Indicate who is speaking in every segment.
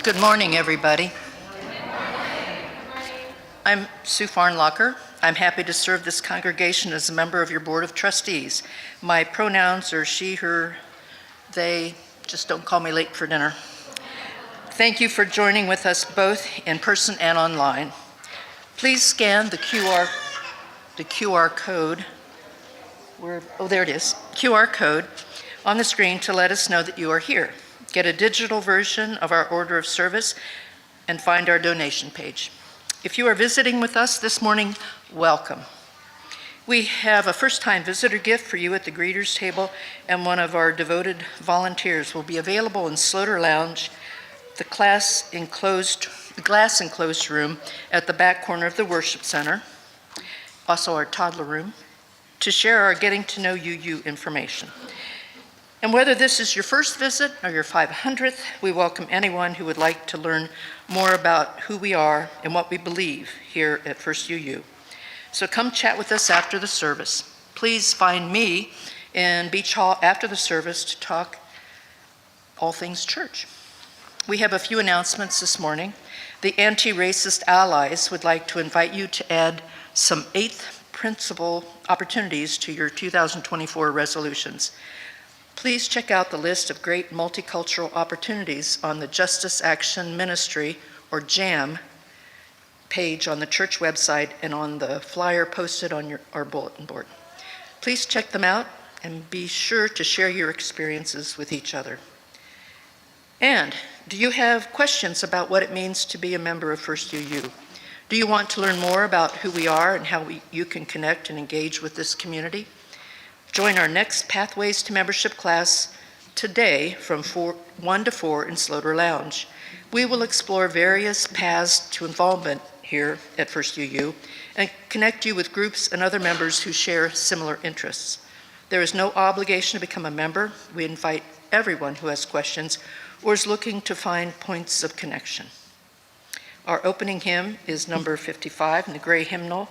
Speaker 1: Good morning, everybody. I'm Sue Farnlocker. I'm happy to serve this congregation as a member of your Board of Trustees. My pronouns are she, her, they. Just don't call me late for dinner. Thank you for joining with us both in person and online. Please scan the QR code. There it is, QR code on the screen to let us know that you are here. Get a digital version of our order of service and find our donation page. If you are visiting with us this morning, welcome. We have a first-time visitor gift for you at the greeters table, and one of our devoted volunteers will be available in Sloter Lounge, the glass enclosed room at the back corner of the worship center, also our toddler room, to share our getting to know you information. And whether this is your first visit or your 500th, we welcome anyone who would like to learn more about who we are and what we believe here at First UU. So come chat with us after the service. Please find me in Beach Hall after the service to talk all things church. We have a few announcements this morning. The Anti-Racist Allies would like to invite you to add some 8th principle opportunities to your 2024 resolutions. Please check out the list of great multicultural opportunities on the Justice Action Ministry, or JAM, page on the church website and on the flyer posted on our bulletin board. Please check them out and be sure to share your experiences with each other. And do you have questions about what it means to be a member of First UU? Do you want to learn more about who we are and how you can connect and engage with this community? Join our next Pathways to Membership class today from 1 to 4 in Sloter Lounge. We will explore various paths to involvement here at First UU and connect you with groups and other members who share similar interests. There is no obligation to become a member. We invite everyone who has questions or is looking to find points of connection. Our opening hymn is number 55 in the gray hymnal,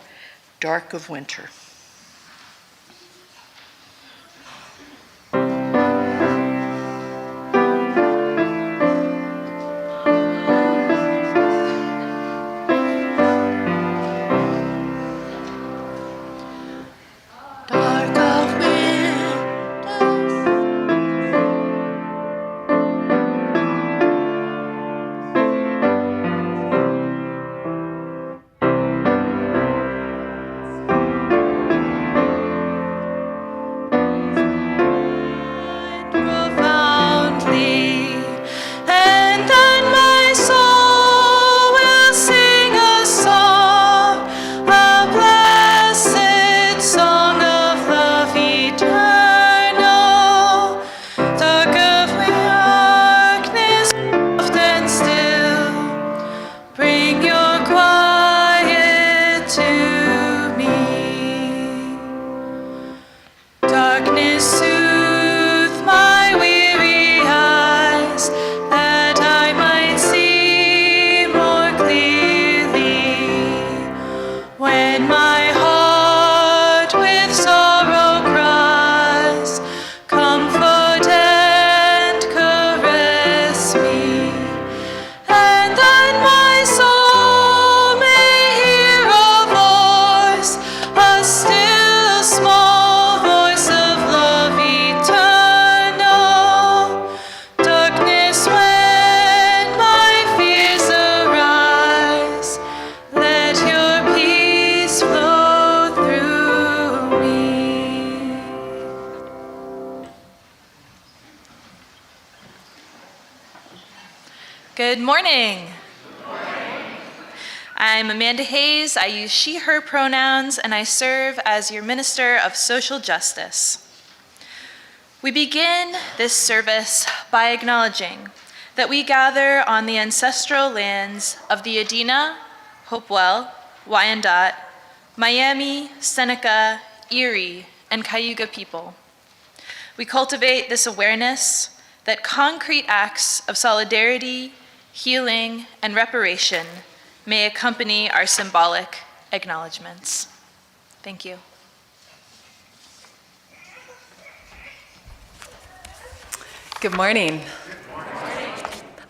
Speaker 1: Dark of Winter.
Speaker 2: Good morning. I'm Amanda Hayes. I use she, her pronouns, and I serve as your Minister of Social Justice. We begin this service by acknowledging that we gather on the ancestral lands of the Adena, Hopewell, Wyandotte, Miami, Seneca, Erie, and Cayuga people. We cultivate this awareness that concrete acts of solidarity, healing, and reparation may accompany our symbolic acknowledgements. Thank you.
Speaker 3: Good morning.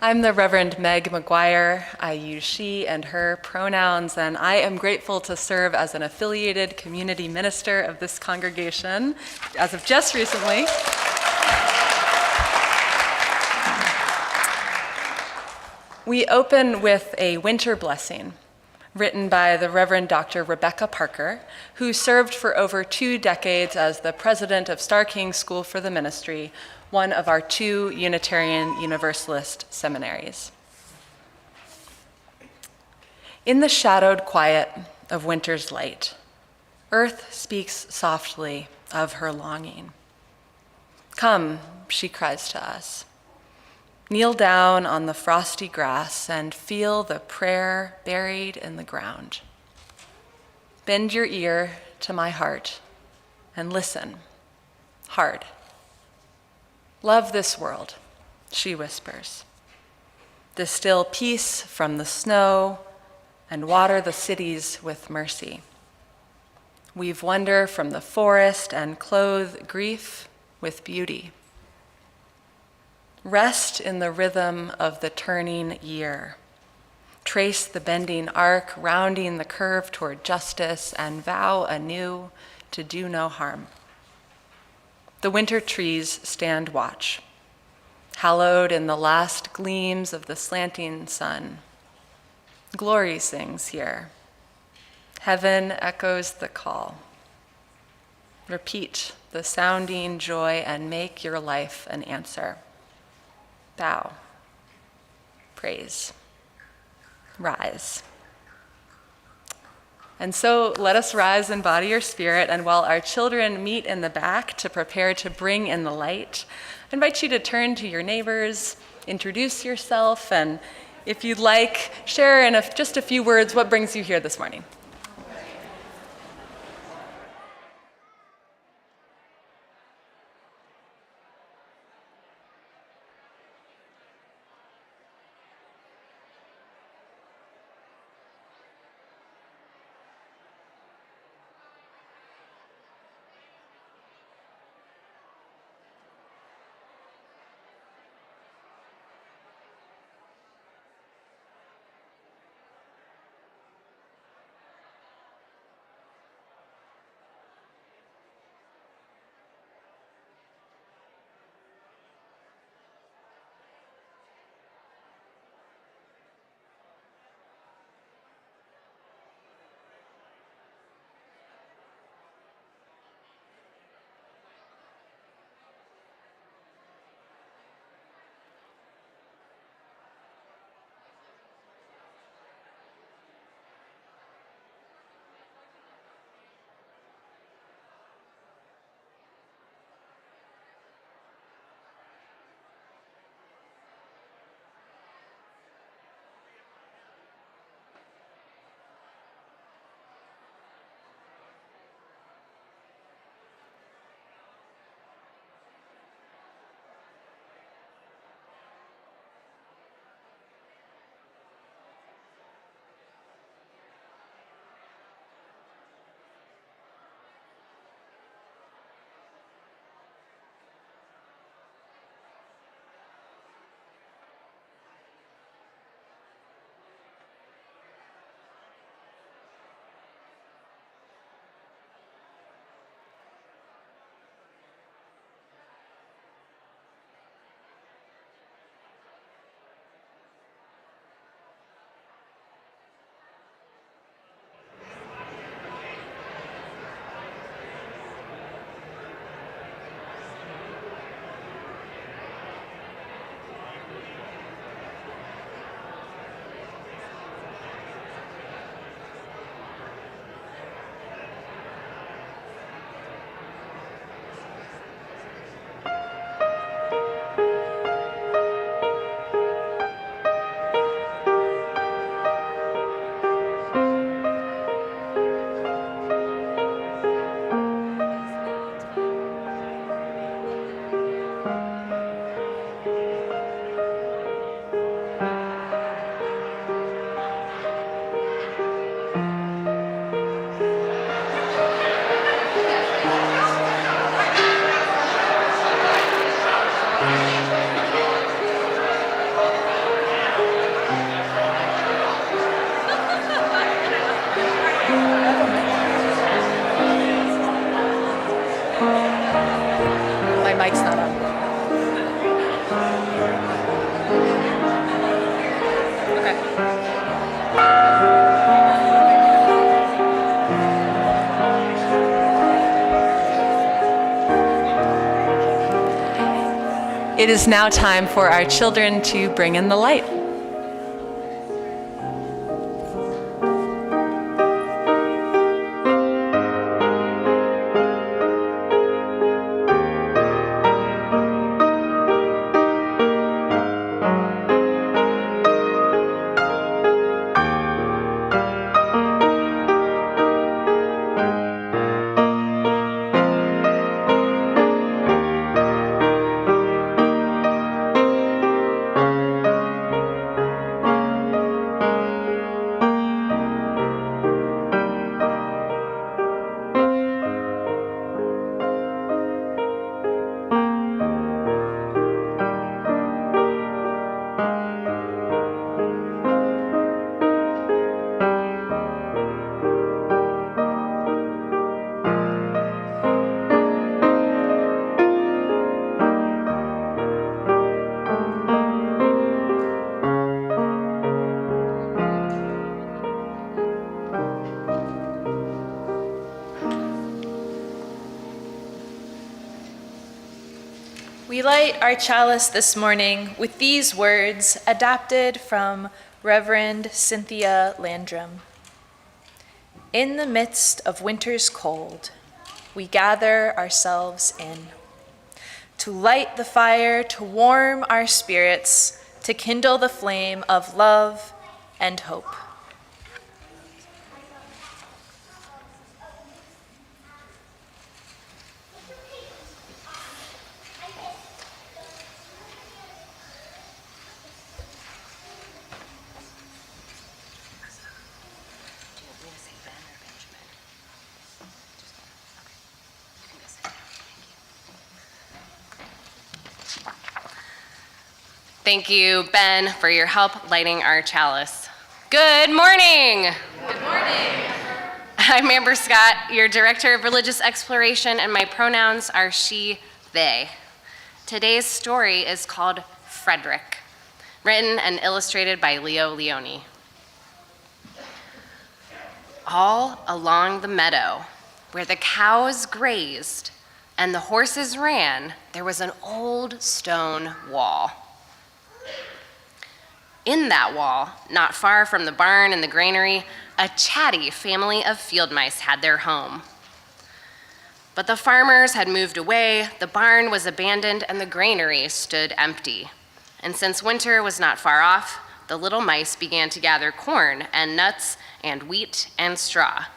Speaker 3: I'm the Reverend Meg McGuire. I use she and her pronouns, and I am grateful to serve as an affiliated community minister of this congregation as of just recently. We open with a winter blessing written by the Reverend Dr. Rebecca Parker, who served for over 2 decades as the president of Star King School for the Ministry, one of our 2 Unitarian Universalist seminaries. In the shadowed quiet of winter's light, earth speaks softly of her longing. Come, she cries to us. Kneel down on the frosty grass and feel the prayer buried in the ground. Bend your ear to my heart and listen hard. Love this world, she whispers. Distill peace from the snow and water the cities with mercy. Weave wonder from the forest and clothe grief with beauty. Rest in the rhythm of the turning year. Trace the bending arc, rounding the curve toward justice, and vow anew to do no harm. The winter trees stand watch, hallowed in the last gleams of the slanting sun. Glory sings here. Heaven echoes the call. Repeat the sounding joy and make your life an answer. Bow. Praise. Rise. And so let us rise in body or spirit, and while our children meet in the back to prepare to bring in the light, I invite you to turn to your neighbors, introduce yourself, and if you'd like, share in just a few words what brings you here this morning. mic's not on. It is now time for our children to bring in the light.
Speaker 2: We light our chalice this morning with these words adapted from Reverend Cynthia Landrum. In the midst of winter's cold, we gather ourselves in to light the fire, to warm our spirits, to kindle the flame of love and hope.
Speaker 4: Thank you, Ben, for your help lighting our chalice. Good morning.
Speaker 2: Good morning.
Speaker 4: I'm Amber Scott, your Director of Religious Exploration, and my pronouns are she, they. Today's story is called Frederick, written and illustrated by Leo Leone. All along the meadow, where the cows grazed and the horses ran, there was an old stone wall. In that wall, not far from the barn and the granary, a chatty family of field mice had their home. But the farmers had moved away, the barn was abandoned, and the granary stood empty. And since winter was not far off, the little mice began to gather corn and nuts and wheat and straw.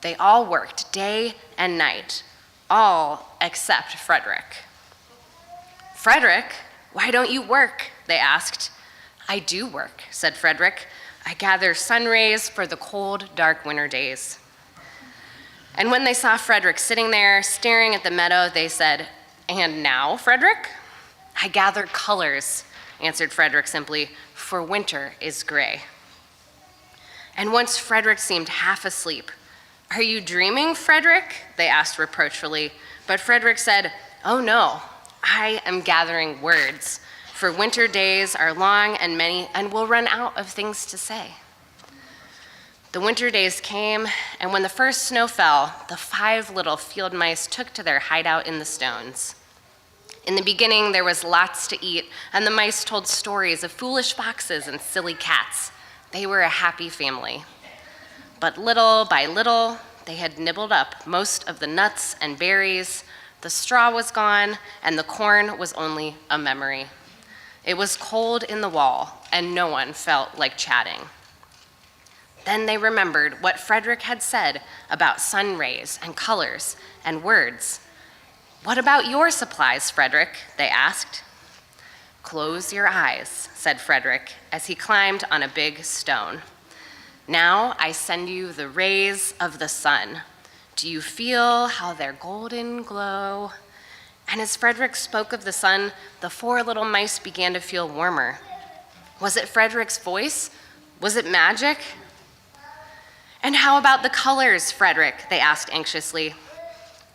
Speaker 4: They all worked day and night, all except Frederick. "Frederick, why don't you work?" they asked. "I do work," said Frederick. "I gather sun rays for the cold, dark winter days." And when they saw Frederick sitting there, staring at the meadow, they said, "And now, Frederick?" "I gather colors," answered Frederick simply, "for winter is gray." And once Frederick seemed half asleep. "Are you dreaming, Frederick?" they asked reproachfully. But Frederick said, "Oh no, I am gathering words. For winter days are long and many, and we'll run out of things to say." The winter days came, and when the first snow fell, the 5 little field mice took to their hideout in the stones. In the beginning, there was lots to eat, and the mice told stories of foolish foxes and silly cats. They were a happy family. But little by little, they had nibbled up most of the nuts and berries, the straw was gone, and the corn was only a memory. It was cold in the wall, and no one felt like chatting. Then they remembered what Frederick had said about sun rays and colors and words. "What about your supplies, Frederick?" they asked. "Close your eyes," said Frederick as he climbed on a big stone. "Now I send you the rays of the sun. Do you feel how their golden glow?" And as Frederick spoke of the sun, the 4 little mice began to feel warmer. Was it Frederick's voice? Was it magic? "And how about the colors, Frederick?" they asked anxiously.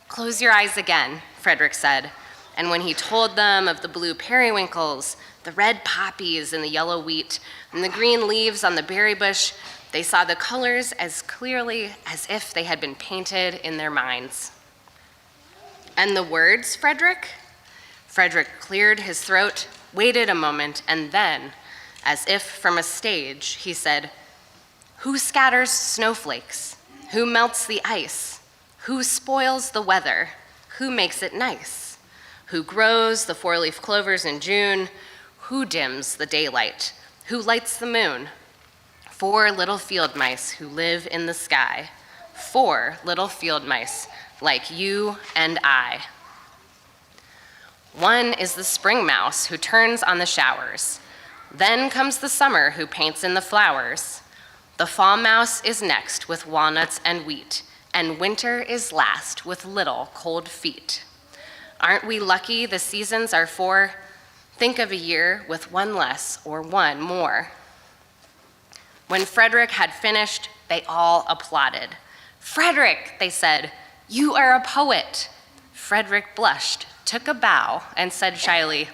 Speaker 4: "Close your eyes again," Frederick said, And when he told them of the blue periwinkles, the red poppies and the yellow wheat, and the green leaves on the berry bush, they saw the colors as clearly as if they had been painted in their minds. And the words, Frederick? Frederick cleared his throat, waited a moment, and then, as if from a stage, he said, "Who scatters snowflakes? Who melts the ice? Who spoils the weather? Who makes it nice? Who grows the four-leaf clovers in June? Who dims the daylight? Who lights the moon? 4 little field mice who live in the sky. 4 little field mice like you and I. One is the spring mouse who turns on the showers. Then comes the summer who paints in the flowers. The fall mouse is next with walnuts and wheat, and winter is last with little cold feet. Aren't we lucky the seasons are 4? Think of a year with 1 less or 1 more. When Frederick had finished, they all applauded. "Frederick," they said, "you are a poet." Frederick blushed, took a bow, and said shyly,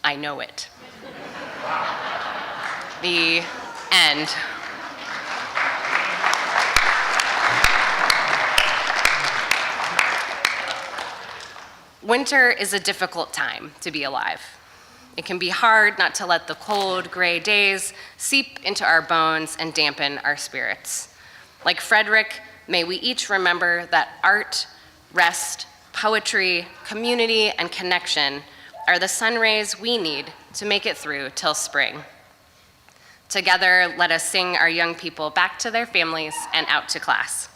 Speaker 4: "I know it." The end. Winter is a difficult time to be alive. It can be hard not to let the cold, gray days seep into our bones and dampen our spirits. Like Frederick, may we each remember that art, rest, poetry, community, and connection are the sun rays we need to make it through till spring. Together, let us sing our young people back to their families and out to class.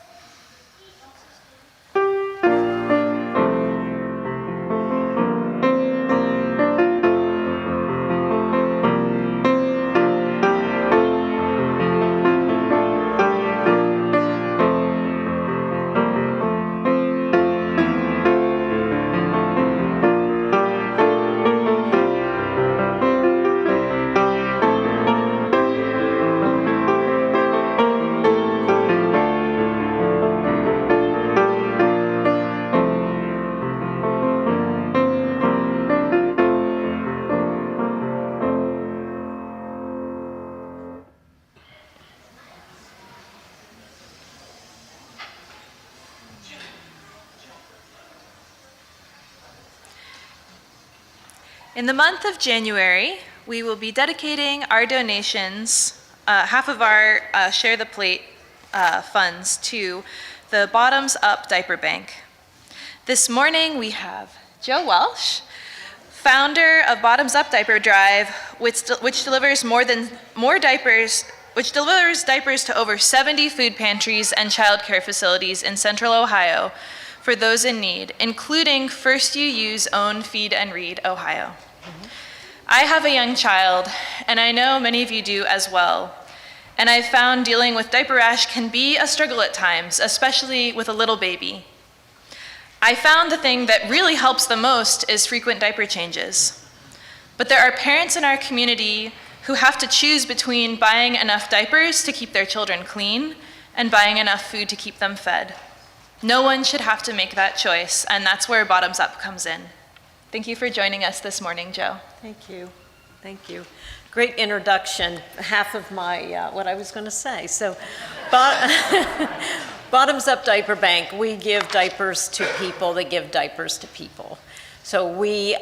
Speaker 2: In the month of January, we will be dedicating our donations, half of our Share the Plate funds, to the Bottoms Up Diaper Bank. This morning, we have Joe Welsh, founder of Bottoms Up Diaper Drive, which delivers diapers to over 70 food pantries and childcare facilities in Central Ohio for those in need, including First You Use Own Feed and Read Ohio. I have a young child, and I know many of you do as well. And I've found dealing with diaper rash can be a struggle at times, especially with a little baby. I found the thing that really helps the most is frequent diaper changes. But there are parents in our community who have to choose between buying enough diapers to keep their children clean and buying enough food to keep them fed. No one should have to make that choice, and that's where Bottoms Up comes in. Thank you for joining us this morning, Joe.
Speaker 5: Thank you. Thank you. Great introduction, half of my, what I was going to say. So, Bottoms Up Diaper Bank, we give diapers to people that give diapers to people. So we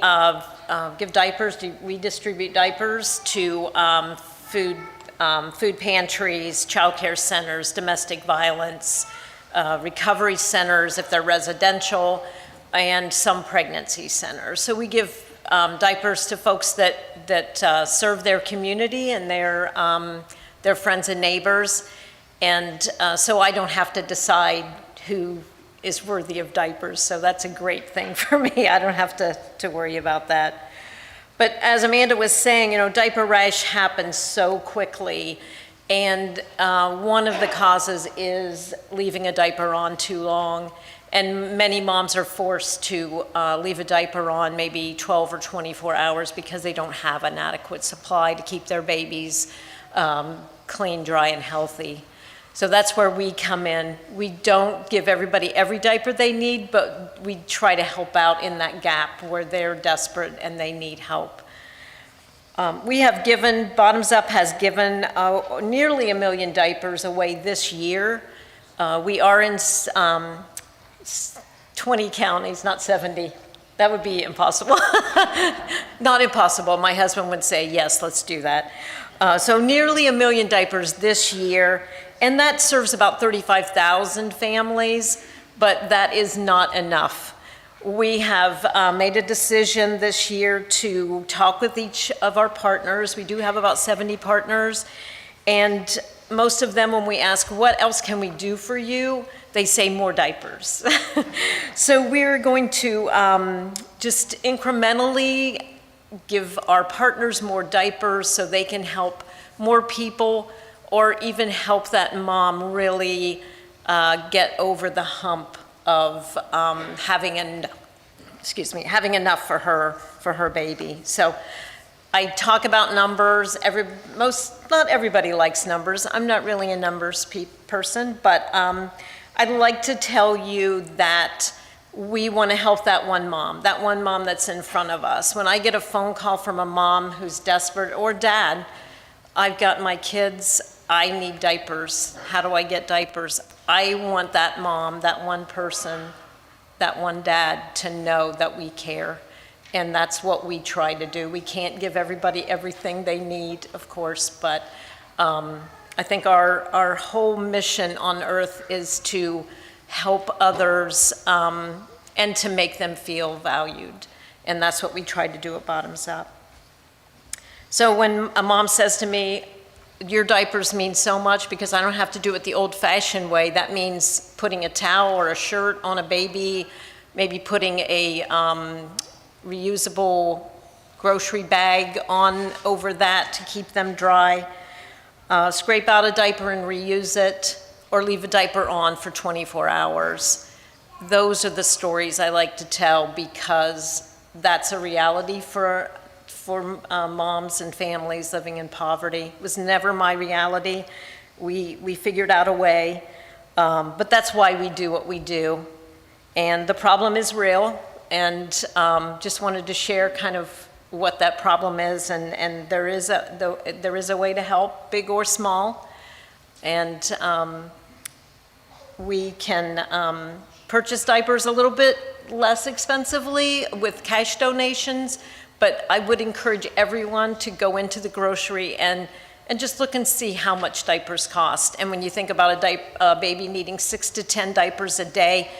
Speaker 5: give diapers, we distribute diapers to food pantries, childcare centers, domestic violence, recovery centers if they're residential, and some pregnancy centers. So we give diapers to folks that serve their community and their friends and neighbors. And so I don't have to decide who is worthy of diapers. So that's a great thing for me. I don't have to worry about that. But as Amanda was saying, diaper rash happens so quickly. And one of the causes is leaving a diaper on too long. And many moms are forced to leave a diaper on maybe 12 or 24 hours because they don't have an adequate supply to keep their babies clean, dry, and healthy. So that's where we come in. We don't give everybody every diaper they need, but we try to help out in that gap where they're desperate and they need help. We have given, Bottoms Up has given nearly 1 million diapers away this year. We are in 20 counties, not 70. That would be impossible. Not impossible. My husband would say, yes, let's do that. So nearly 1 million diapers this year, and that serves about 35,000 families, but that is not enough. We have made a decision this year to talk with each of our partners. We do have about 70 partners, and most of them, when we ask, what else can we do for you? They say more diapers. So we're going to just incrementally give our partners more diapers so they can help more people, or even help that mom really get over the hump of having enough for her baby. So I talk about numbers. Not everybody likes numbers. I'm not really a numbers person, but I'd like to tell you that we want to help that one mom that's in front of us. When I get a phone call from a mom who's desperate, or dad, I've got my kids, I need diapers. How do I get diapers? I want that mom, that one person, that one dad to know that we care. And that's what we try to do. We can't give everybody everything they need, of course, but I think our whole mission on earth is to help others and to make them feel valued. And that's what we try to do at Bottoms Up. So when a mom says to me, your diapers mean so much because I don't have to do it the old-fashioned way, that means putting a towel or a shirt on a baby, maybe putting a reusable grocery bag on over that to keep them dry, scrape out a diaper and reuse it, or leave a diaper on for 24 hours. Those are the stories I like to tell because that's a reality for moms and families living in poverty. It was never my reality. We figured out a way, but that's why we do what we do. And the problem is real, and just wanted to share kind of what that problem is, and there is a way to help, big or small, and we can purchase diapers a little bit less expensively with cash donations, but I would encourage everyone to go into the grocery and just look and see how much diapers cost. And when you think about a baby needing 6 to 10 diapers a day,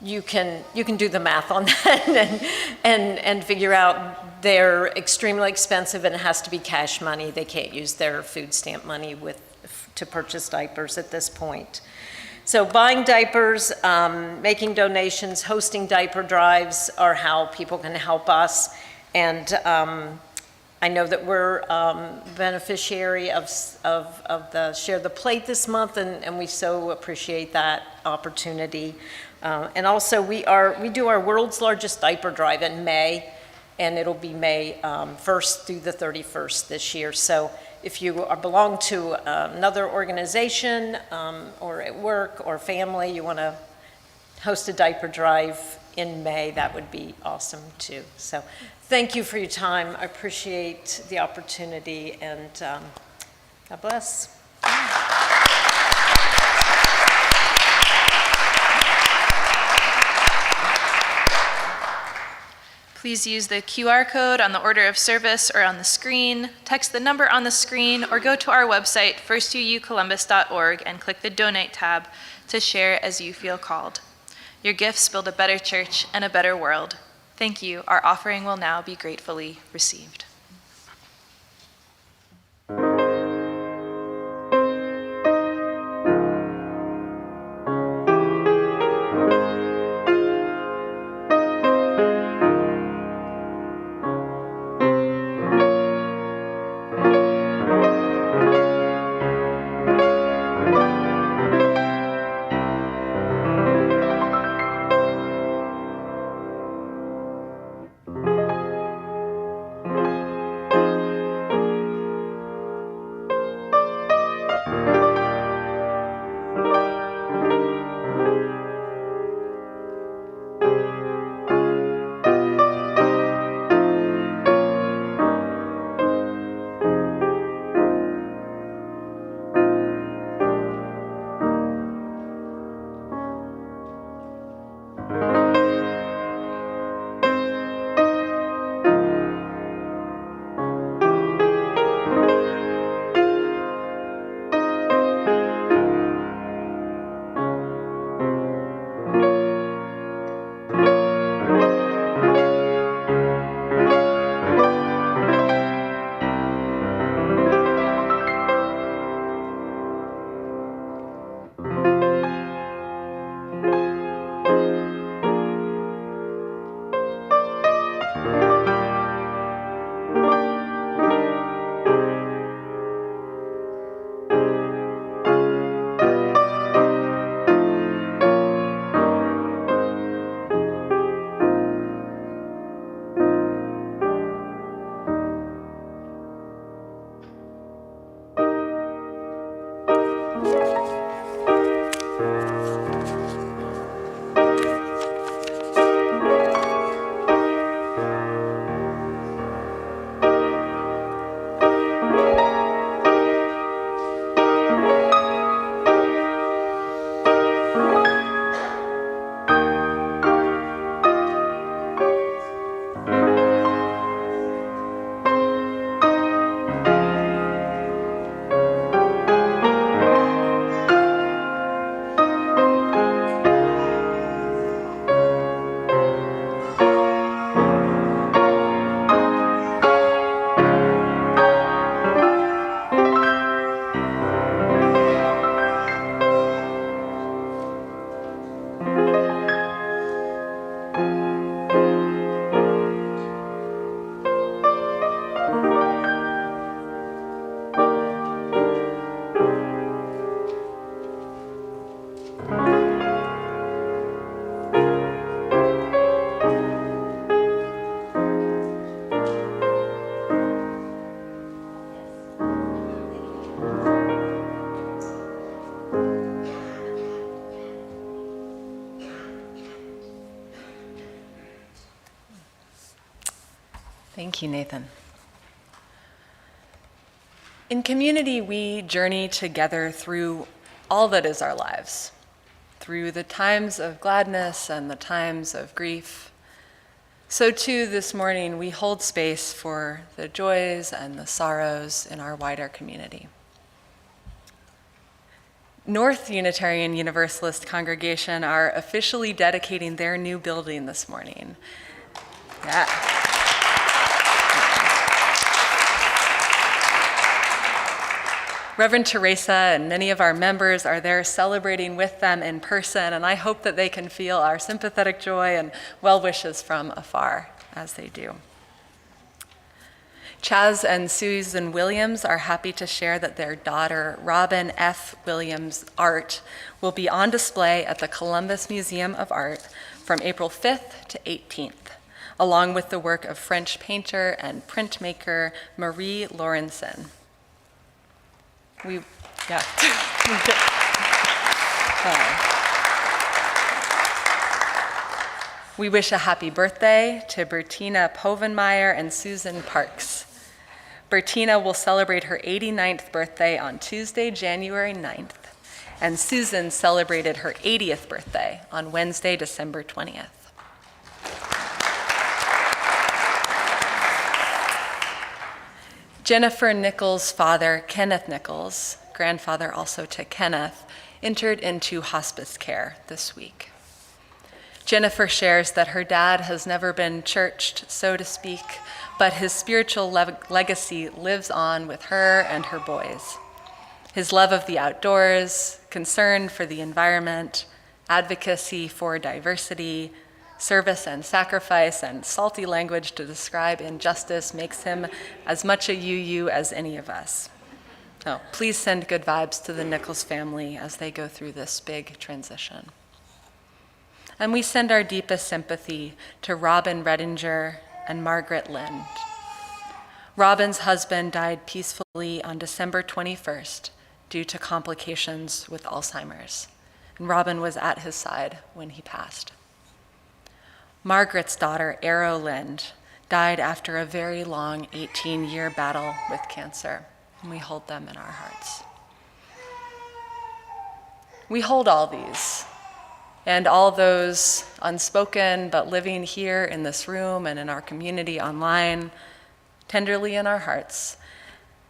Speaker 5: you can do the math on that and figure out they're extremely expensive, and it has to be cash money. They can't use their food stamp money to purchase diapers at this point. So buying diapers, making donations, hosting diaper drives are how people can help us. And I know that we're beneficiary of the Share the Plate this month, and we so appreciate that opportunity. And also we do our world's largest diaper drive in May, and it'll be May 1st through the 31st this year. So if you belong to another organization or at work or family, you want to host a diaper drive in May, that would be awesome too. So thank you for your time. I appreciate the opportunity, and God bless.
Speaker 2: Please use the QR code on the order of service or on the screen, text the number on the screen, or go to our website, firstucolumbus.org, and click the Donate tab to share as you feel called. Your gifts build a better church and a better world. Thank you. Our offering will now be gratefully received.
Speaker 3: Thank you, Nathan. In community, we journey together through all that is our lives, through the times of gladness and the times of grief. So too, this morning, we hold space for the joys and the sorrows in our wider community. North Unitarian Universalist Congregation are officially dedicating their new building this morning. Yeah. Reverend Teresa and many of our members are there celebrating with them in person, and I hope that they can feel our sympathetic joy and well wishes from afar as they do. Chaz and Susan Williams are happy to share that their daughter, Robin F. Williams' art will be on display at the Columbus Museum of Art from April 5th to 18th, along with the work of French painter and printmaker Marie Laurenson. We wish a happy birthday to Bertina Povenmeier and Susan Parks. Bertina will celebrate her 89th birthday on Tuesday, January 9th, and Susan celebrated her 80th birthday on Wednesday, December 20th. Jennifer Nichols' father, Kenneth Nichols, grandfather also to Kenneth, entered into hospice care this week. Jennifer shares that her dad has never been churched, so to speak, but his spiritual legacy lives on with her and her boys. His love of the outdoors, concern for the environment, advocacy for diversity, service and sacrifice, and salty language to describe injustice makes him as much a UU as any of us. Oh, please send good vibes to the Nichols family as they go through this big transition. And we send our deepest sympathy to Robin Redinger and Margaret Lind. Robin's husband died peacefully on December 21st due to complications with Alzheimer's, and Robin was at his side when he passed. Margaret's daughter, Arrow Lind, died after a very long 18-year battle with cancer, and we hold them in our hearts. We hold all these, and all those unspoken but living here in this room and in our community online, tenderly in our hearts,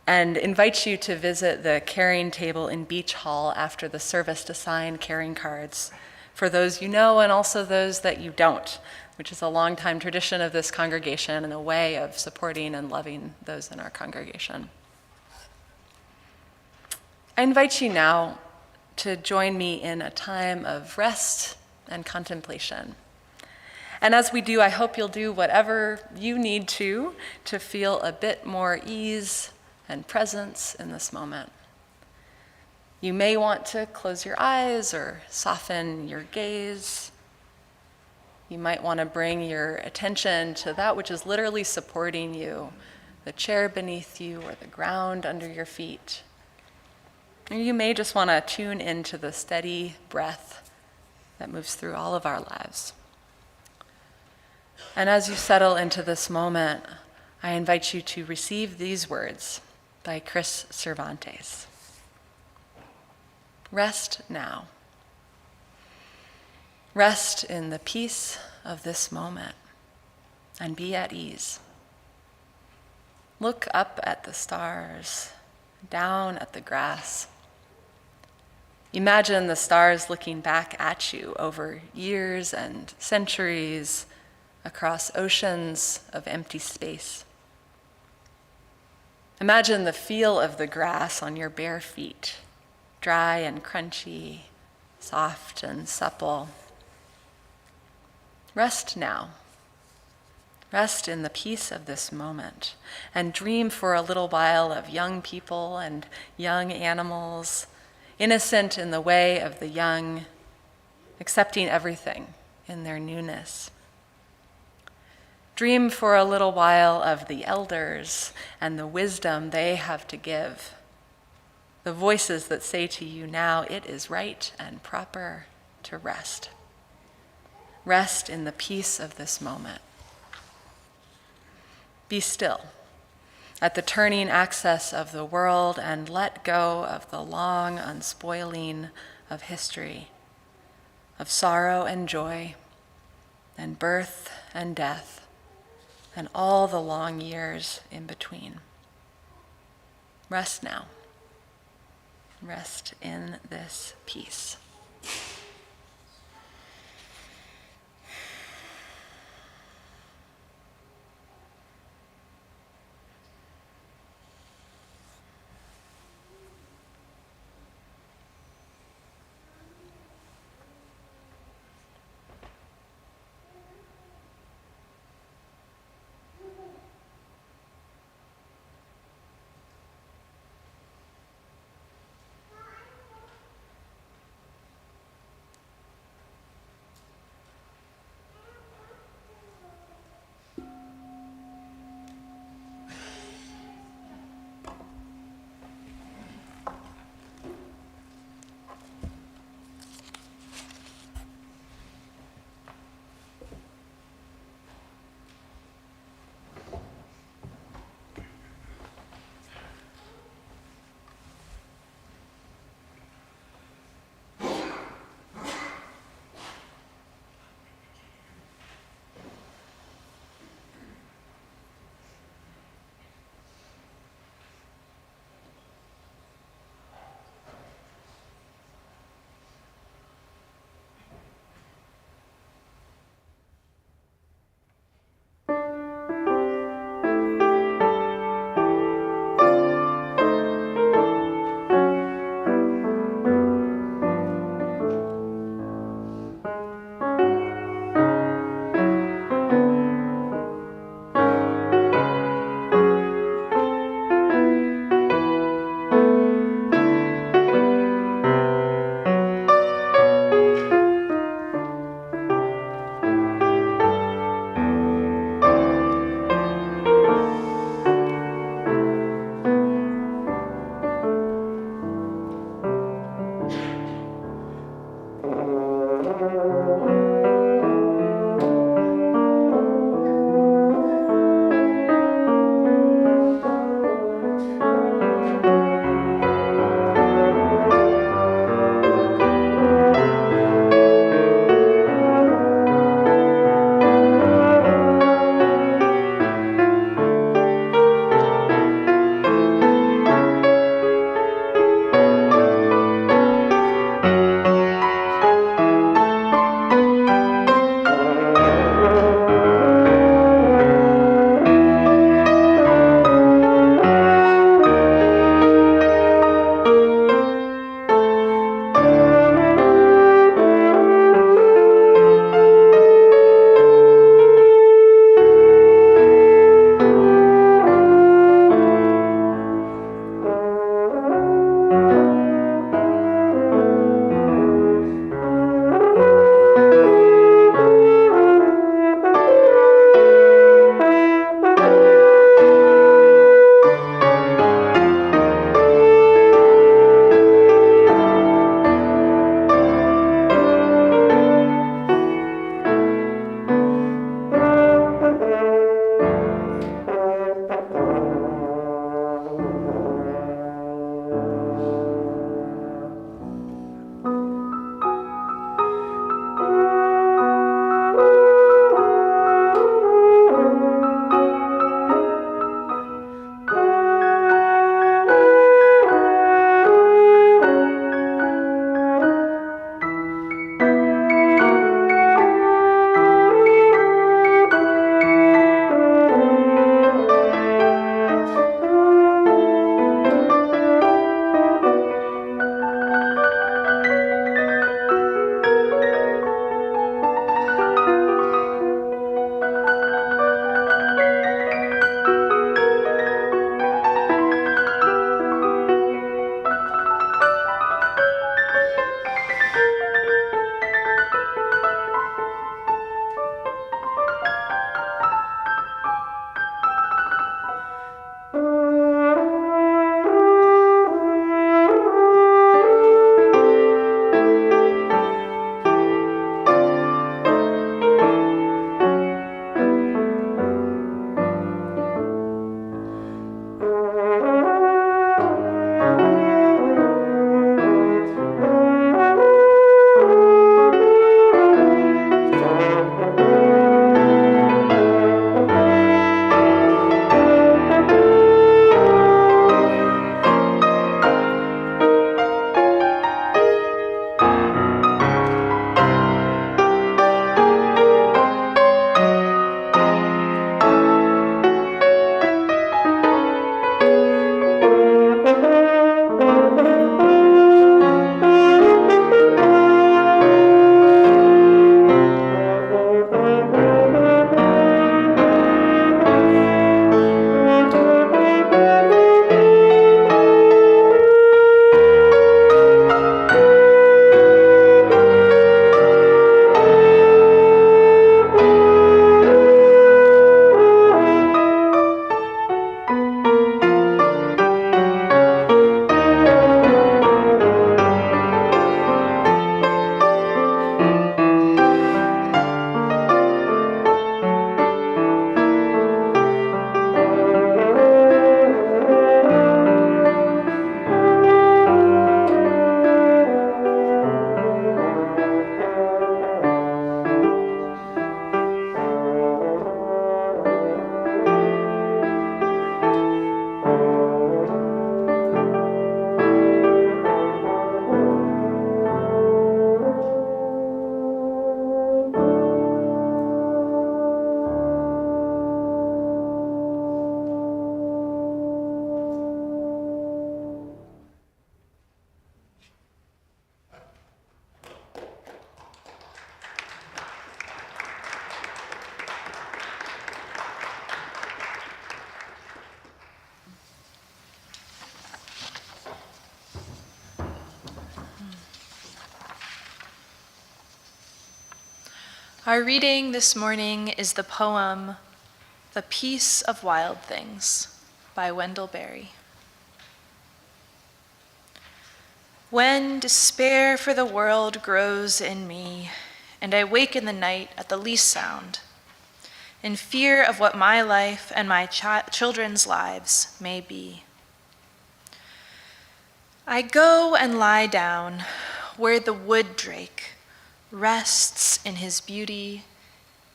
Speaker 3: and invite you to visit the caring table in Beach Hall after the service to sign caring cards for those you know and also those that you don't, which is a longtime tradition of this congregation and a way of supporting and loving those in our congregation. I invite you now to join me in a time of rest and contemplation. And as we do, I hope you'll do whatever you need to feel a bit more ease and presence in this moment. You may want to close your eyes or soften your gaze. You might want to bring your attention to that which is literally supporting you, the chair beneath you or the ground under your feet. Or you may just want to tune into the steady breath that moves through all of our lives. And as you settle into this moment, I invite you to receive these words by Chris Cervantes. Rest now. Rest in the peace of this moment and be at ease. Look up at the stars, down at the grass. Imagine the stars looking back at you over years and centuries across oceans of empty space. Imagine the feel of the grass on your bare feet, dry and crunchy, soft and supple. Rest now. Rest in the peace of this moment and dream for a little while of young people and young animals, innocent in the way of the young, accepting everything in their newness. Dream for a little while of the elders and the wisdom they have to give, the voices that say to you now, it is right and proper to rest. Rest in the peace of this moment. Be still at the turning access of the world and let go of the long unspoiling of history, of sorrow and joy, and birth and death, and all the long years in between. Rest now. Rest in this peace.
Speaker 2: Our reading this morning is the poem, The Peace of Wild Things by Wendell Berry. When despair for the world grows in me, and I wake in the night at the least sound, in fear of what my life and my children's lives may be, I go and lie down where the wood drake rests in his beauty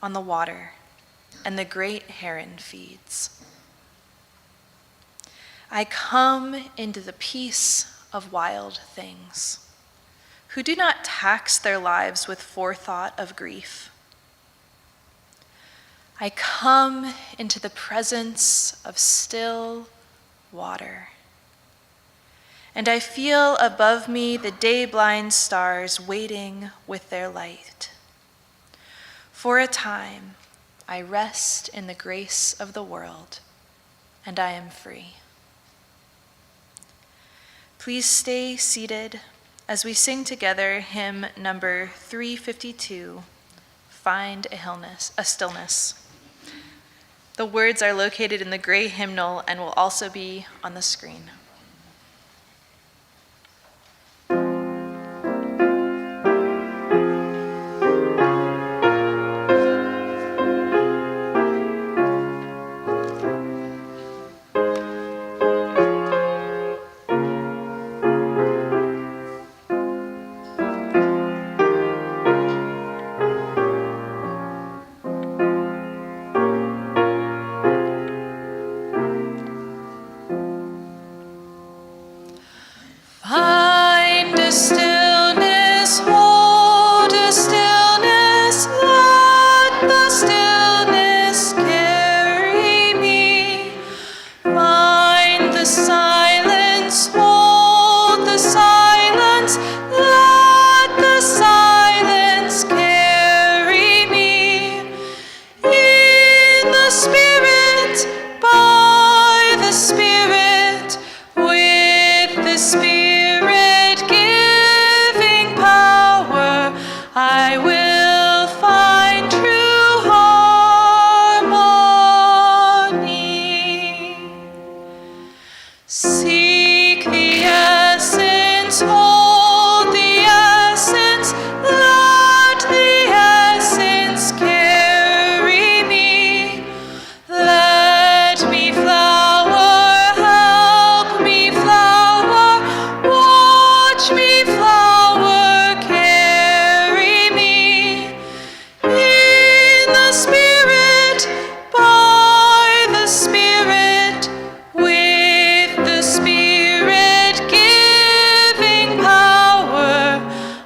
Speaker 2: on the water, and the great heron feeds. I come into the peace of wild things, who do not tax their lives with forethought of grief. I come into the presence of still water, and I feel above me the day-blind stars waiting with their light. For a time, I rest in the grace of the world, and I am free. Please stay seated as we sing together hymn number 352, Find a Stillness. The words are located in the gray hymnal and will also be on the screen. Find a stillness, hold a stillness, let the stillness carry me. Find the silence, hold the silence, let the silence carry me. In the Spirit, by the Spirit, with the Spirit. I will find true harmony. Seek the essence, hold the essence, let the essence carry me. Let me flower, help me flower, watch me flower.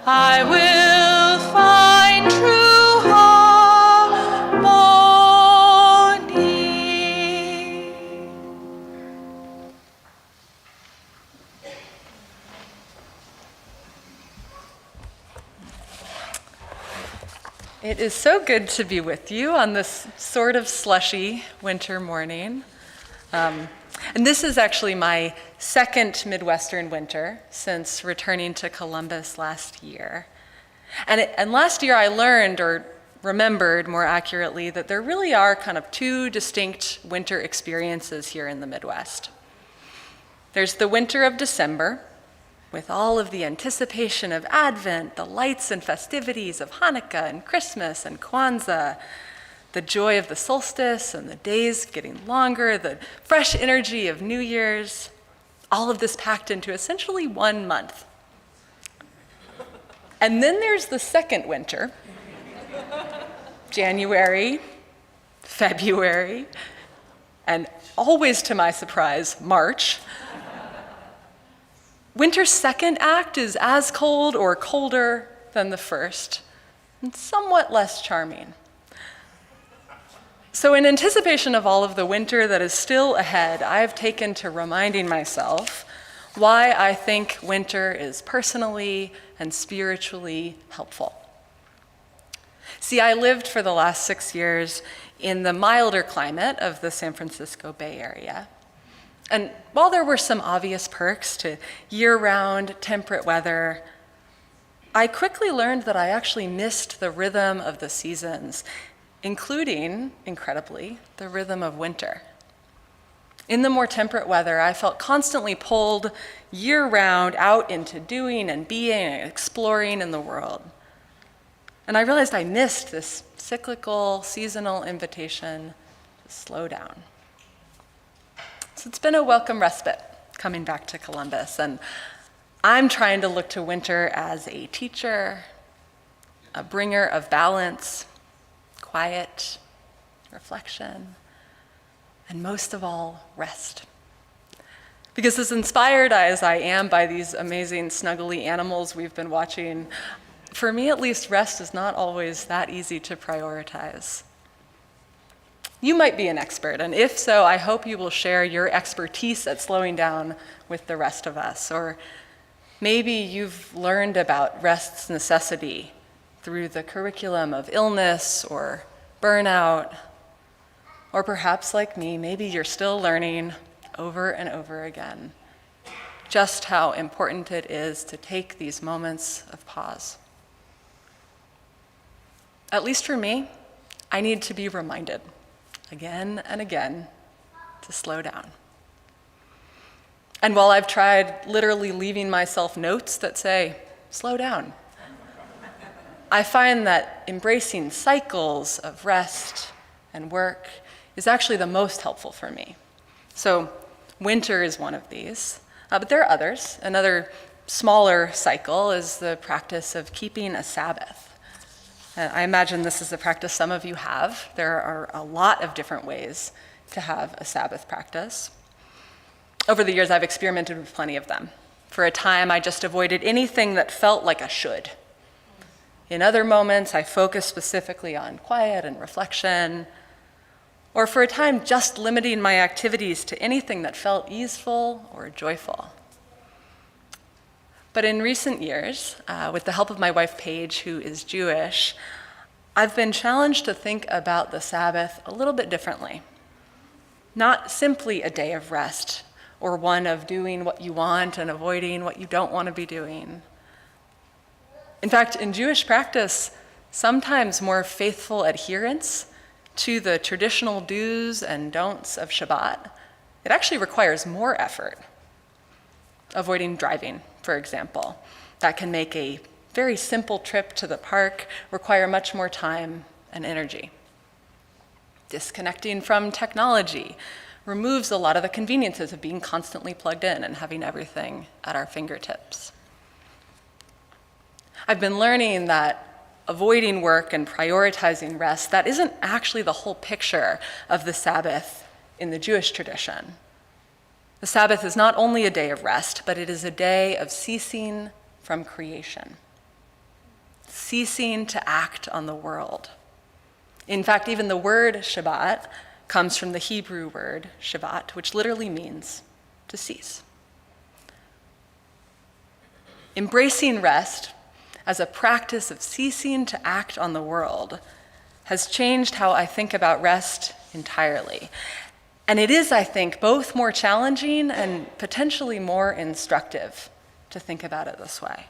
Speaker 2: I will find true harmony.
Speaker 3: It is so good to be with you on this sort of slushy winter morning. And this is actually my second Midwestern winter since returning to Columbus last year. And last year I learned, or remembered more accurately, that there really are kind of two distinct winter experiences here in the Midwest. There's the winter of December, with all of the anticipation of Advent, the lights and festivities of Hanukkah and Christmas and Kwanzaa, the joy of the solstice and the days getting longer, the fresh energy of New Year's, all of this packed into essentially 1 month. And then there's the second winter, January, February, and always to my surprise, March. Winter's second act is as cold or colder than the first, and somewhat less charming. So in anticipation of all of the winter that is still ahead, I've taken to reminding myself why I think winter is personally and spiritually helpful. See, I lived for the last 6 years in the milder climate of the San Francisco Bay Area. And while there were some obvious perks to year-round temperate weather, I quickly learned that I actually missed the rhythm of the seasons, including, incredibly, the rhythm of winter. In the more temperate weather, I felt constantly pulled year-round out into doing and being and exploring in the world. And I realized I missed this cyclical, seasonal invitation to slow down. So it's been a welcome respite coming back to Columbus, and I'm trying to look to winter as a teacher, a bringer of balance, quiet, reflection, and most of all, rest. Because as inspired as I am by these amazing snuggly animals we've been watching, for me at least, rest is not always that easy to prioritize. You might be an expert, and if so, I hope you will share your expertise at slowing down with the rest of us. Or maybe you've learned about rest's necessity through the curriculum of illness or burnout. Or perhaps like me, maybe you're still learning over and over again just how important it is to take these moments of pause. At least for me, I need to be reminded again and again to slow down. And while I've tried literally leaving myself notes that say, slow down, I find that embracing cycles of rest and work is actually the most helpful for me. So winter is one of these, but there are others. Another smaller cycle is the practice of keeping a Sabbath. I imagine this is a practice some of you have. There are a lot of different ways to have a Sabbath practice. Over the years, I've experimented with plenty of them. For a time, I just avoided anything that felt like a should. In other moments, I focused specifically on quiet and reflection, or for a time, just limiting my activities to anything that felt easeful or joyful. But in recent years, with the help of my wife, Paige, who is Jewish, I've been challenged to think about the Sabbath a little bit differently. Not simply a day of rest, or one of doing what you want and avoiding what you don't want to be doing. In fact, in Jewish practice, sometimes more faithful adherence to the traditional do's and don'ts of Shabbat, it actually requires more effort. Avoiding driving, for example. That can make a very simple trip to the park require much more time and energy. Disconnecting from technology removes a lot of the conveniences of being constantly plugged in and having everything at our fingertips. I've been learning that avoiding work and prioritizing rest, that isn't actually the whole picture of the Sabbath in the Jewish tradition. The Sabbath is not only a day of rest, but it is a day of ceasing from creation, ceasing to act on the world. In fact, even the word Shabbat comes from the Hebrew word Shabbat, which literally means to cease. Embracing rest as a practice of ceasing to act on the world has changed how I think about rest entirely. And it is, I think, both more challenging and potentially more instructive to think about it this way.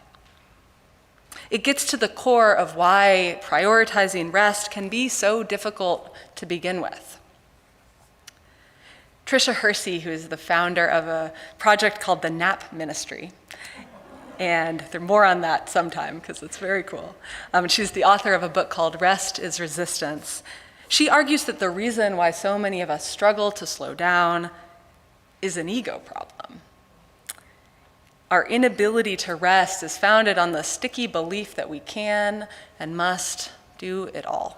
Speaker 3: It gets to the core of why prioritizing rest can be so difficult to begin with. Tricia Hersey, who is the founder of a project called the Nap Ministry, and there's more on that sometime because it's very cool. She's the author of a book called Rest is Resistance. She argues that the reason why so many of us struggle to slow down is an ego problem. Our inability to rest is founded on the sticky belief that we can and must do it all.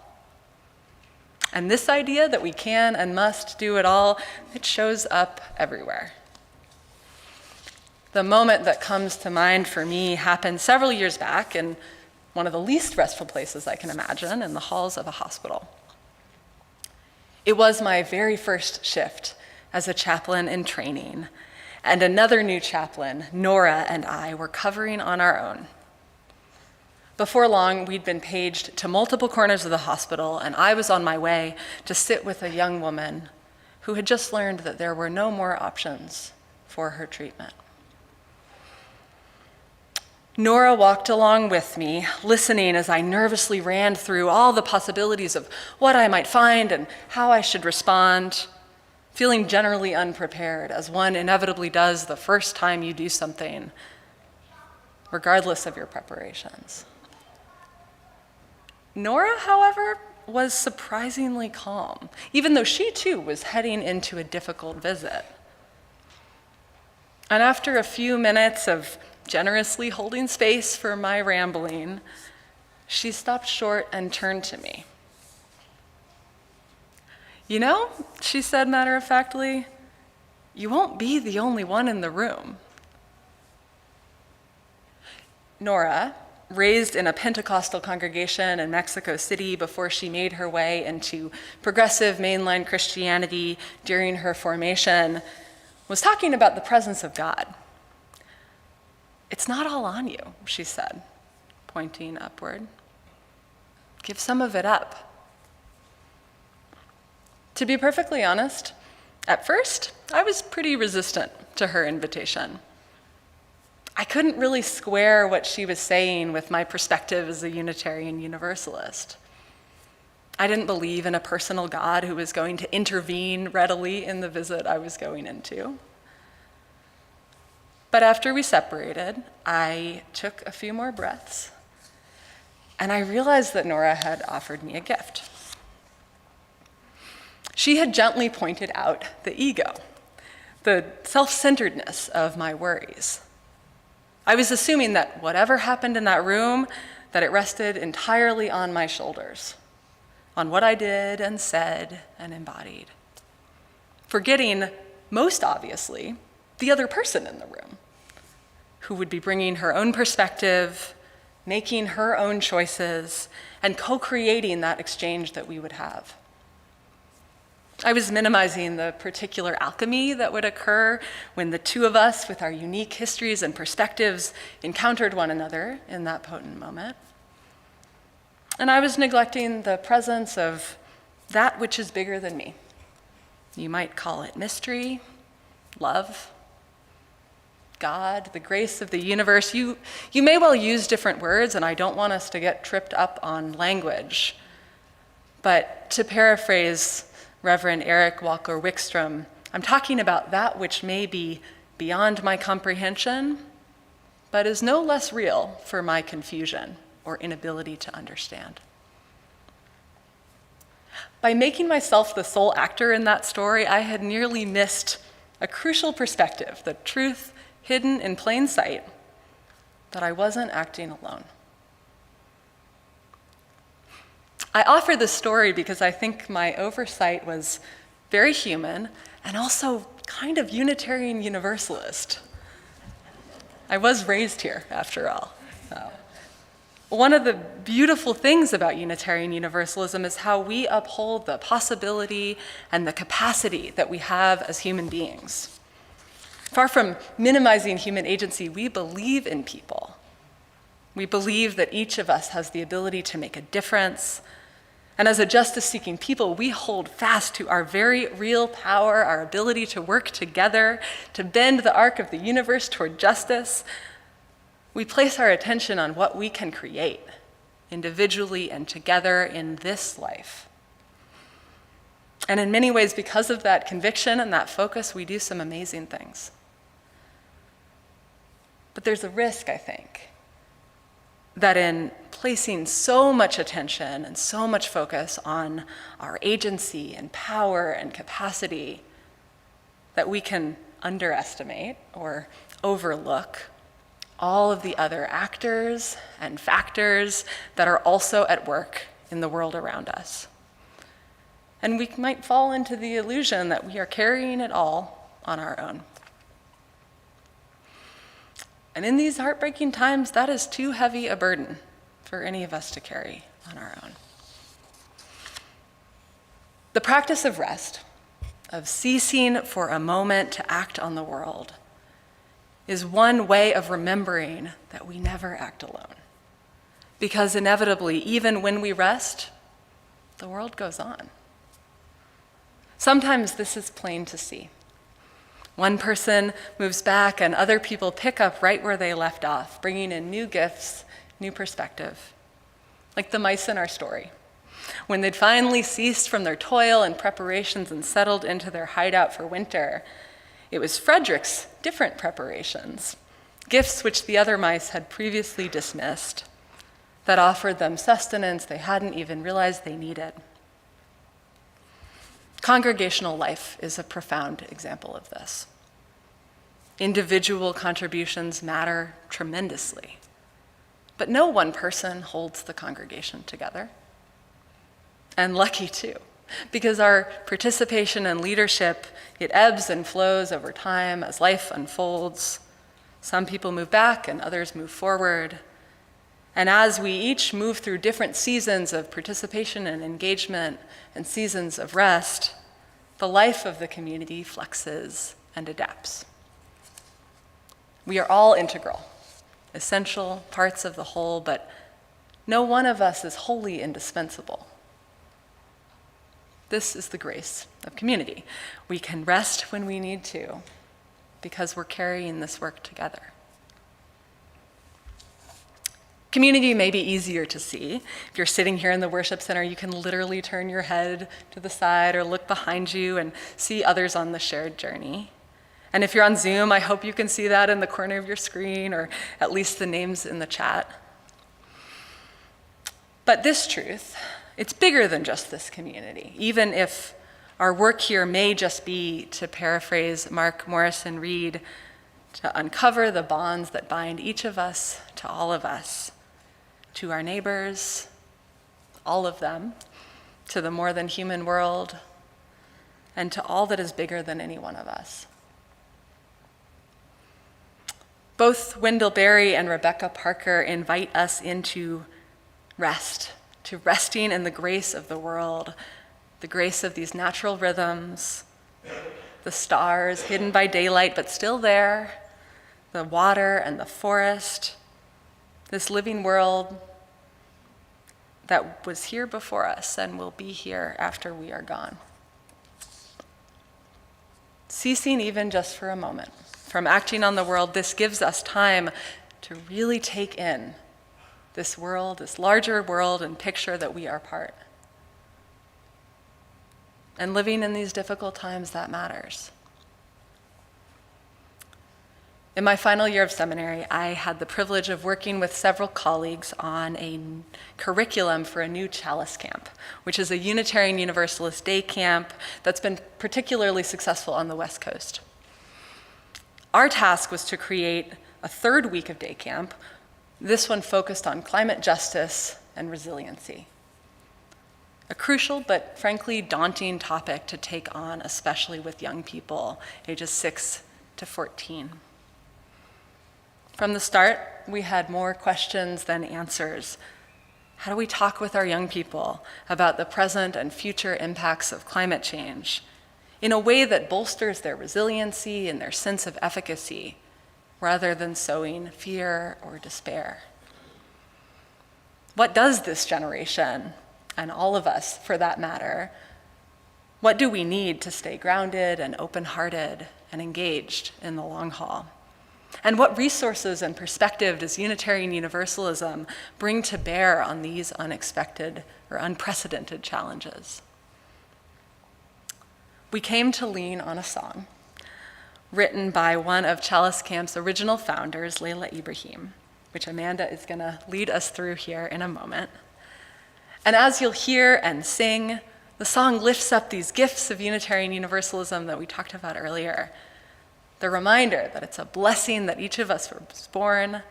Speaker 3: And this idea that we can and must do it all, it shows up everywhere. The moment that comes to mind for me happened several years back in one of the least restful places I can imagine, in the halls of a hospital. It was my very first shift as a chaplain in training, and another new chaplain, Nora, and I were covering on our own. Before long, we'd been paged to multiple corners of the hospital, and I was on my way to sit with a young woman who had just learned that there were no more options for her treatment. Nora walked along with me, listening as I nervously ran through all the possibilities of what I might find and how I should respond, feeling generally unprepared, as one inevitably does the first time you do something, regardless of your preparations. Nora, however, was surprisingly calm, even though she too was heading into a difficult visit. And after a few minutes of generously holding space for my rambling, she stopped short and turned to me. "You know," she said matter-of-factly, "you won't be the only one in the room." Nora, raised in a Pentecostal congregation in Mexico City before she made her way into progressive mainline Christianity during her formation, was talking about the presence of God. "It's not all on you," she said, pointing upward. "Give some of it up." To be perfectly honest, at first, I was pretty resistant to her invitation. I couldn't really square what she was saying with my perspective as a Unitarian Universalist. I didn't believe in a personal God who was going to intervene readily in the visit I was going into. But after we separated, I took a few more breaths, and I realized that Nora had offered me a gift. She had gently pointed out the ego, the self-centeredness of my worries. I was assuming that whatever happened in that room, that it rested entirely on my shoulders, on what I did and said and embodied, forgetting, most obviously, the other person in the room, who would be bringing her own perspective, making her own choices, and co-creating that exchange that we would have. I was minimizing the particular alchemy that would occur when the two of us, with our unique histories and perspectives, encountered one another in that potent moment. And I was neglecting the presence of that which is bigger than me. You might call it mystery, love, God, the grace of the universe. You may well use different words, and I don't want us to get tripped up on language. But to paraphrase Reverend Eric Walker Wickstrom, I'm talking about that which may be beyond my comprehension, but is no less real for my confusion or inability to understand. By making myself the sole actor in that story, I had nearly missed a crucial perspective, the truth hidden in plain sight, that I wasn't acting alone. I offer this story because I think my oversight was very human and also kind of Unitarian Universalist. I was raised here, after all. One of the beautiful things about Unitarian Universalism is how we uphold the possibility and the capacity that we have as human beings. Far from minimizing human agency, we believe in people. We believe that each of us has the ability to make a difference. And as a justice-seeking people, we hold fast to our very real power, our ability to work together, to bend the arc of the universe toward justice. We place our attention on what we can create, individually and together in this life. And in many ways, because of that conviction and that focus, we do some amazing things. But there's a risk, I think, that in placing so much attention and so much focus on our agency and power and capacity, that we can underestimate or overlook all of the other actors and factors that are also at work in the world around us. And we might fall into the illusion that we are carrying it all on our own. And in these heartbreaking times, that is too heavy a burden for any of us to carry on our own. The practice of rest, of ceasing for a moment to act on the world, is one way of remembering that we never act alone. Because inevitably, even when we rest, the world goes on. Sometimes this is plain to see. One person moves back and other people pick up right where they left off, bringing in new gifts, new perspective. Like the mice in our story. When they'd finally ceased from their toil and preparations and settled into their hideout for winter, it was Frederick's different preparations, gifts which the other mice had previously dismissed, that offered them sustenance they hadn't even realized they needed. Congregational life is a profound example of this. Individual contributions matter tremendously, but no one person holds the congregation together. And lucky too, because our participation and leadership, it ebbs and flows over time as life unfolds. Some people move back and others move forward. And as we each move through different seasons of participation and engagement and seasons of rest, the life of the community flexes and adapts. We are all integral, essential parts of the whole, but no one of us is wholly indispensable. This is the grace of community. We can rest when we need to because we're carrying this work together. Community may be easier to see. If you're sitting here in the worship center, you can literally turn your head to the side or look behind you and see others on the shared journey. And if you're on Zoom, I hope you can see that in the corner of your screen or at least the names in the chat. But this truth, it's bigger than just this community, even if our work here may just be, to paraphrase Mark Morrison Reed, to uncover the bonds that bind each of us to all of us, to our neighbors, all of them, to the more than human world, and to all that is bigger than any one of us. Both Wendell Berry and Rebecca Parker invite us into rest, to resting in the grace of the world, the grace of these natural rhythms, the stars hidden by daylight but still there, the water and the forest, this living world that was here before us and will be here after we are gone. Ceasing even just for a moment from acting on the world, this gives us time to really take in this world, this larger world, and picture that we are part. And living in these difficult times, that matters. In my final year of seminary, I had the privilege of working with several colleagues on a curriculum for a new Chalice camp, which is a Unitarian Universalist day camp that's been particularly successful on the West Coast. Our task was to create a third week of day camp, this one focused on climate justice and resiliency. A crucial but frankly daunting topic to take on, especially with young people ages 6 to 14. From the start, we had more questions than answers. How do we talk with our young people about the present and future impacts of climate change in a way that bolsters their resiliency and their sense of efficacy, rather than sowing fear or despair? What does this generation, and all of us for that matter, what do we need to stay grounded and open-hearted and engaged in the long haul? And what resources and perspective does Unitarian Universalism bring to bear on these unexpected or unprecedented challenges? We came to lean on a song written by one of Chalice Camp's original founders, Layla Ibrahim, which Amanda is going to lead us through here in a moment. And as you'll hear and sing, the song lifts up these gifts of Unitarian Universalism that we talked about earlier. The reminder that it's a blessing that each of us was born,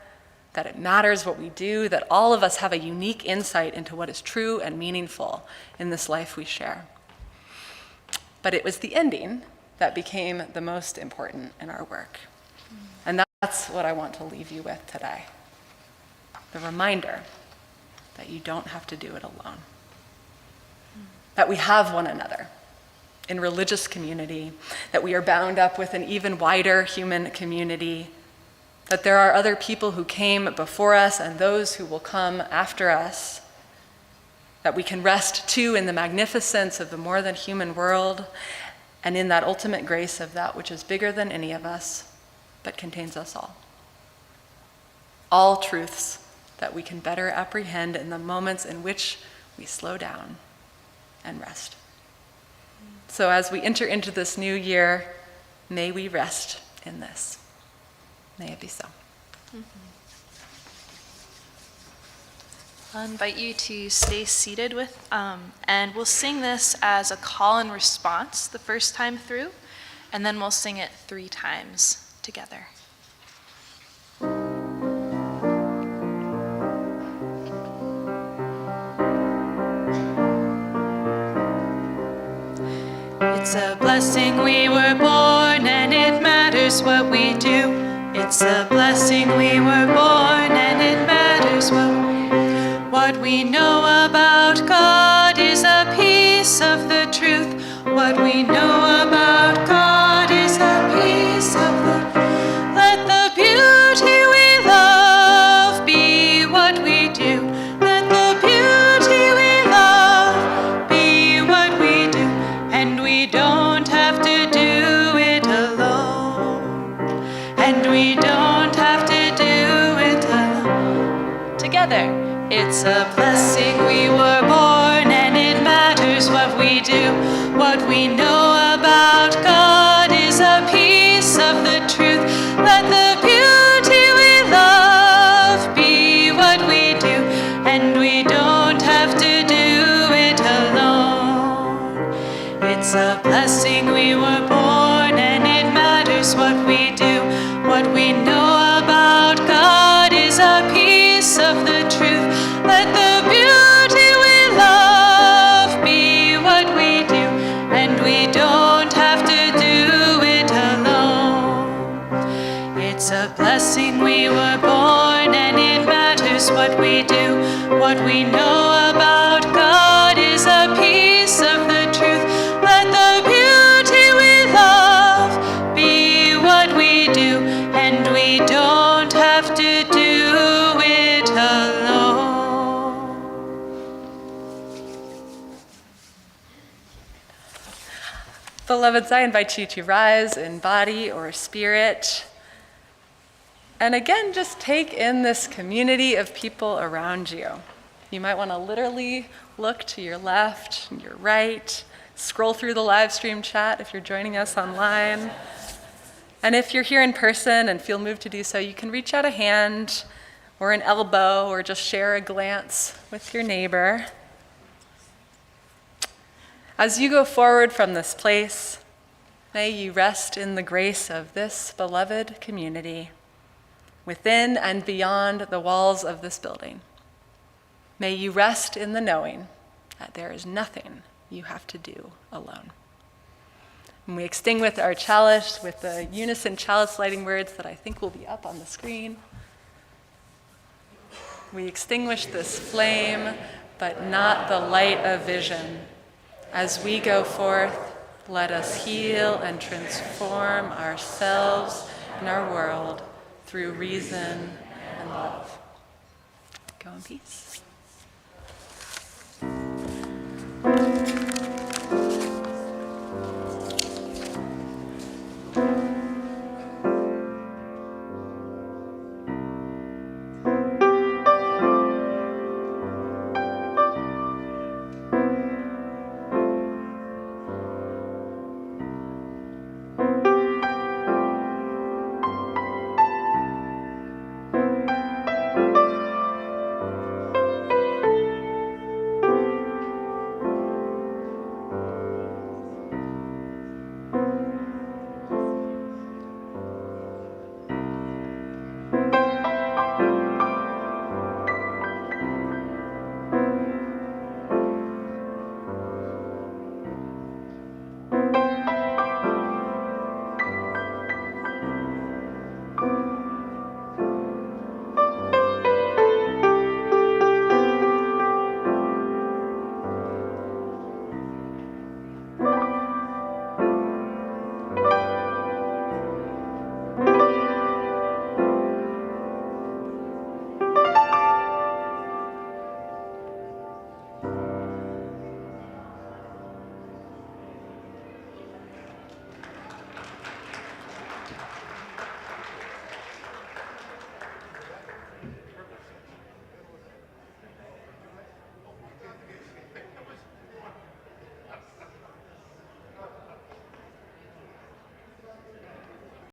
Speaker 3: that it matters what we do, that all of us have a unique insight into what is true and meaningful in this life we share. But it was the ending that became the most important in our work. And that's what I want to leave you with today. The reminder that you don't have to do it alone. That we have one another in religious community, that we are bound up with an even wider human community, that there are other people who came before us and those who will come after us, that we can rest too in the magnificence of the more than human world, and in that ultimate grace of that which is bigger than any of us, but contains us all. All truths that we can better apprehend in the moments in which we slow down and rest. So as we enter into this new year, may we rest in this. May it be so.
Speaker 2: I'll invite you to stay seated and we'll sing this as a call and response the first time through, and then we'll sing it 3 times together. It's a blessing we were born, and it matters what we do. It's a blessing we were born, and it matters what we know about God is a piece of the truth. What we know about God is a piece of the truth. Let the beauty we love be what we do. Let the beauty we love be what we do. And we don't have to do it alone. And we don't have to do it alone. Together. It's a blessing we were born, and it matters what we do. What we know about God is a piece of the truth. Let the beauty we love be what we do, and we don't have to do it alone. It's a blessing we were born, and it matters what we do. What we know about God is a piece of the truth. Let the beauty we love be what we do, and we don't have to do it alone. It's a blessing we were born, and it matters what we do. What we know about God is a piece of the truth. Let the beauty we love be what we do, and we don't have to do it alone.
Speaker 3: Beloveds, I invite you to rise in body or spirit. And again, just take in this community of people around you. You might want to literally look to your left and your right, scroll through the live stream chat if you're joining us online. And if you're here in person and feel moved to do so, you can reach out a hand or an elbow or just share a glance with your neighbor. As you go forward from this place, may you rest in the grace of this beloved community, within and beyond the walls of this building. May you rest in the knowing that there is nothing you have to do alone. And we extinguish our chalice with the unison chalice lighting words that I think will be up on the screen. We extinguish this flame, but not the light of vision. As we go forth, let us heal and transform ourselves and our world through reason and love. Go in peace.